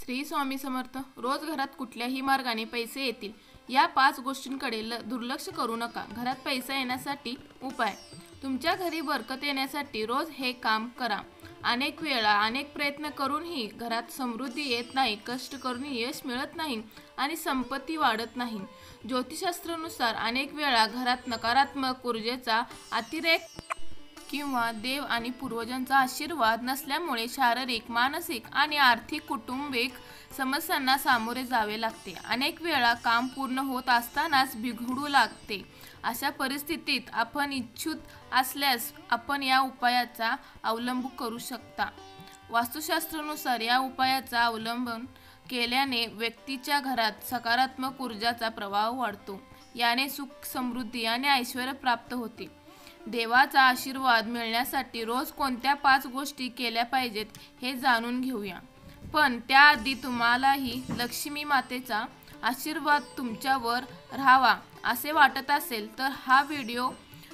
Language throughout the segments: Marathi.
श्री स्वामी समर्थ. रोज घरात कुठल्याही मार्गाने पैसे येतील या 5 गोष्टींकडे दुर्लक्ष करू नका. घरात पैसा येण्यासाठी उपाय. तुमच्या घरी बरकत येण्यासाठी रोज हे काम करा. अनेक वेळा अनेक प्रयत्न करूनही घरात समृद्धी येत नाही, कष्ट करूनही यश मिळत नाही आणि संपत्ती वाढत नाही. ज्योतिषशास्त्रानुसार अनेक वेळा घरात नकारात्मक ऊर्जेचा अतिरेक किंवा देव आणि पूर्वजांचा आशीर्वाद नसल्यामुळे शारीरिक, मानसिक आणि आर्थिक कौटुंबिक समस्यांना सामोरे जावे लागते. अनेक वेळा काम पूर्ण होत असतानाच बिघडू लागते. अशा परिस्थितीत आपण इच्छुक असल्यास आपण या उपायाचा अवलंब करू शकता. वास्तुशास्त्रानुसार या उपायाचा अवलंबन केल्याने व्यक्तीच्या घरात सकारात्मक ऊर्जाचा प्रभाव वाढतो. याने सुख, समृद्धी आणि ऐश्वर्य प्राप्त होते. देवाचा आशीर्वाद मिळण्यासाठी रोज कोणत्या 5 गोष्टी केल्या पाहिजेत हे जाणून घेऊया. पण त्याआधी तुम्हालाही लक्ष्मी मातेचा आशीर्वाद तुमच्यावर राहावा असे वाटत असेल तर हा व्हिडिओ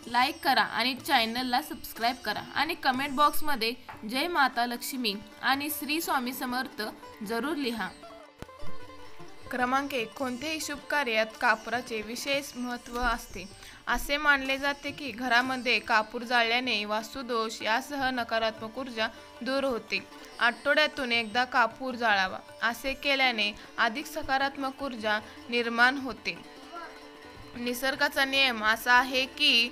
लाईक करा आणि चॅनलला सबस्क्राईब करा आणि कमेंट बॉक्समध्ये जय माता लक्ष्मी आणि श्री स्वामी समर्थ जरूर लिहा. क्रमांक 1. कोणत्याही शुभ कार्यात कापुराचे विशेष महत्त्व असते. असे मानले जाते की घरामध्ये कापूर जाळल्याने वास्तुदोष यासह नकारात्मक ऊर्जा दूर होते. आठवड्यातून एकदा कापूर जाळावा. असे केल्याने अधिक सकारात्मक ऊर्जा निर्माण होते. निसर्गाचा नियम असा आहे की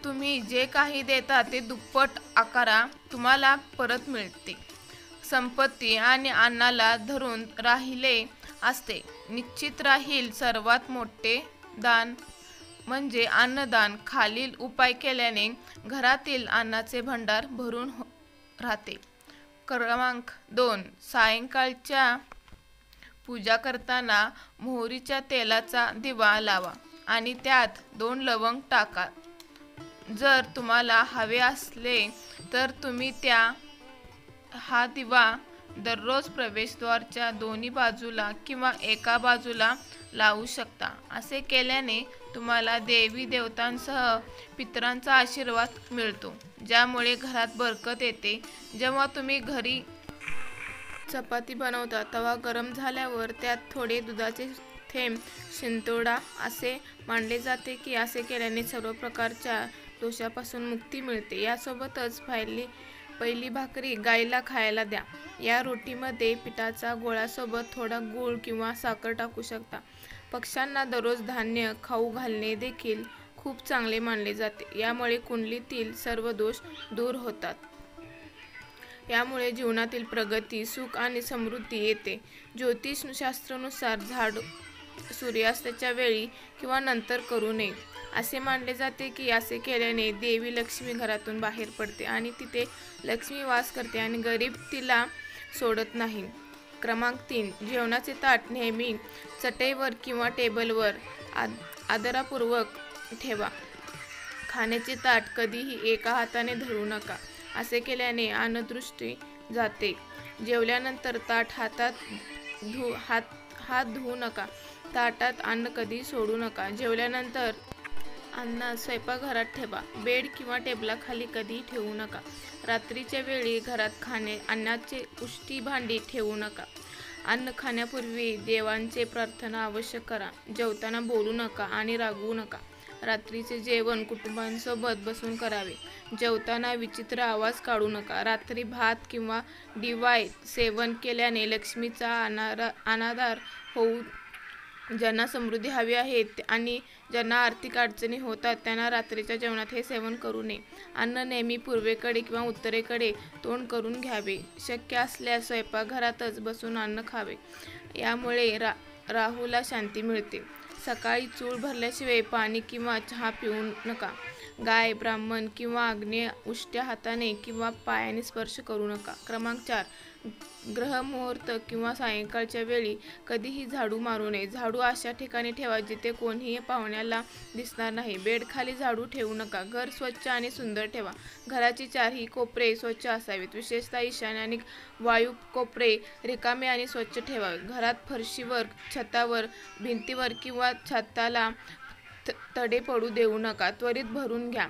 तुम्ही जे काही देता ते दुप्पट आकारा तुम्हाला परत मिळते. संपत्ती आणि अन्नाला धरून राहिले असते. निश्चित राहील सर्वात मोठे दान म्हणजे अन्नदान. खालील उपाय केल्याने घरातील अन्नाचे भांडार भरून राहते. क्रमांक 2. सायंकाळच्या पूजा करताना मोहरीच्या तेलाचा दिवा लावा आणि त्यात 2 लवंग टाका. जर तुम्हाला हवे असले तर तुम्ही हा दिवा दररोज प्रवेशद्वाराच्या दोन्ही बाजूला किंवा एका बाजूला लावू शकता. असे केल्याने तुम्हाला देवी देवतांसह पितरांचा आशीर्वाद मिळतो, ज्यामुळे घरात बरकत येते. जेव्हा तुम्ही घरी चपाती बनवता तेव्हा गरम झाल्यावर त्यात थोडे दुधाचे थेंब शिंतोडा. असे मानले जाते की असे केल्याने सर्व प्रकारच्या दोषापासून मुक्ती मिळते. यासोबतच पहिली भाकरी गाईला खायला द्या. या रोटीमध्ये पिठाचा गोळ्यासोबत थोडा गूळ किंवा साखर टाकू शकता. पक्ष्यांना दररोज धान्य खाऊ घालणे देखील खूप चांगले मानले जाते. यामुळे कुंडलीतील सर्व दोष दूर होतात. यामुळे जीवनातील प्रगती, सुख आणि समृद्धी येते. ज्योतिषशास्त्रानुसार झाडू सूर्यास्ताच्या वेळी किंवा नंतर करू नये. असे मानले जाते की असे केल्याने देवी लक्ष्मी घरातून बाहेर पडते आणि तिथे लक्ष्मी वास करते आणि गरीब तिला सोडत नाही. क्रमांक 3. जेवणाचे ताट नेहमी चटईवर किंवा टेबलवर आदरपूर्वक ठेवा. खाण्याचे ताट कधीही एका हाताने धरू नका. असे केल्याने अन्नदृष्टी जाते. जेवल्यानंतर हात धुवू नका. ताटात अन्न कधी सोडू नका. जेवल्यानंतर अन्न स्वयंपाकघरात ठेवा. बेड किंवा टेबलाखाली कधीही ठेवू नका. रात्रीच्या वेळी घरात अन्नाचे उष्टी भांडी ठेवू नका. अन्न खाण्यापूर्वी देवांचे प्रार्थना अवश्य करा. जेवताना बोलू नका आणि रागवू नका. रात्रीचे जेवण कुटुंबांसोबत बसून करावे. जेवताना विचित्र आवाज काढू नका. रात्री भात किंवा डिवाय सेवन केल्याने लक्ष्मीचा अनादर होऊ. ज्यांना समृद्धी हवी आहे आणि ज्यांना आर्थिक अडचणी होतात त्यांना रात्रीच्या जेवणात हे सेवन करू नये. अन्न नेहमी पूर्वेकडे किंवा उत्तरेकडे तोंड करून घ्यावे. शक्य असल्यास स्वयंपाकघरातच बसून अन्न खावे. यामुळे राहूला शांती मिळते. सकाळी चूळ भरल्याशिवाय पाणी किंवा चहा पिऊ नका. गाय, ब्राह्मण किंवा अग्नी उष्ट्या हाताने किंवा पायाने स्पर्श करू नका. क्रमांक 4. ग्रहमुहूर्त किंवा सायंकाळच्या वेळी कधीही झाडू मारू नये. झाडू अशा ठिकाणी ठेवा जिथे कोणीही पाहुण्याला दिसणार नाही. बेडखाली झाडू ठेवू नका. घर स्वच्छ आणि सुंदर ठेवा. घराची 4ही कोपरे स्वच्छ असावीत. विशेषतः ईशान्य आणि वायू कोपरे रिकामे आणि स्वच्छ ठेवावे. घरात फरशीवर, छतावर, भिंतीवर किंवा छताला तडे पडू देऊ नका. त्वरित भरून घ्या.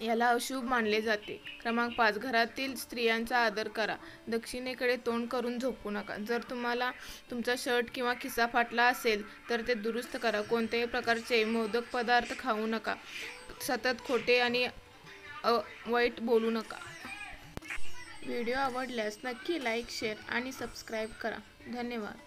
याला अशुभ मानले जाते. क्रमांक 5, घरातील स्त्रियांचा आदर करा. दक्षिणेकडे तोंड करून झोपू नका. जर तुम्हाला तुमचा शर्ट किंवा खिसा फाटला असेल तर ते दुरुस्त करा. कोणत्याही प्रकारचे मोदक पदार्थ खाऊ नका. सतत खोटे आणि वाईट बोलू नका. व्हिडिओ आवडल्यास नक्की लाईक, शेअर आणि सबस्क्राईब करा. धन्यवाद.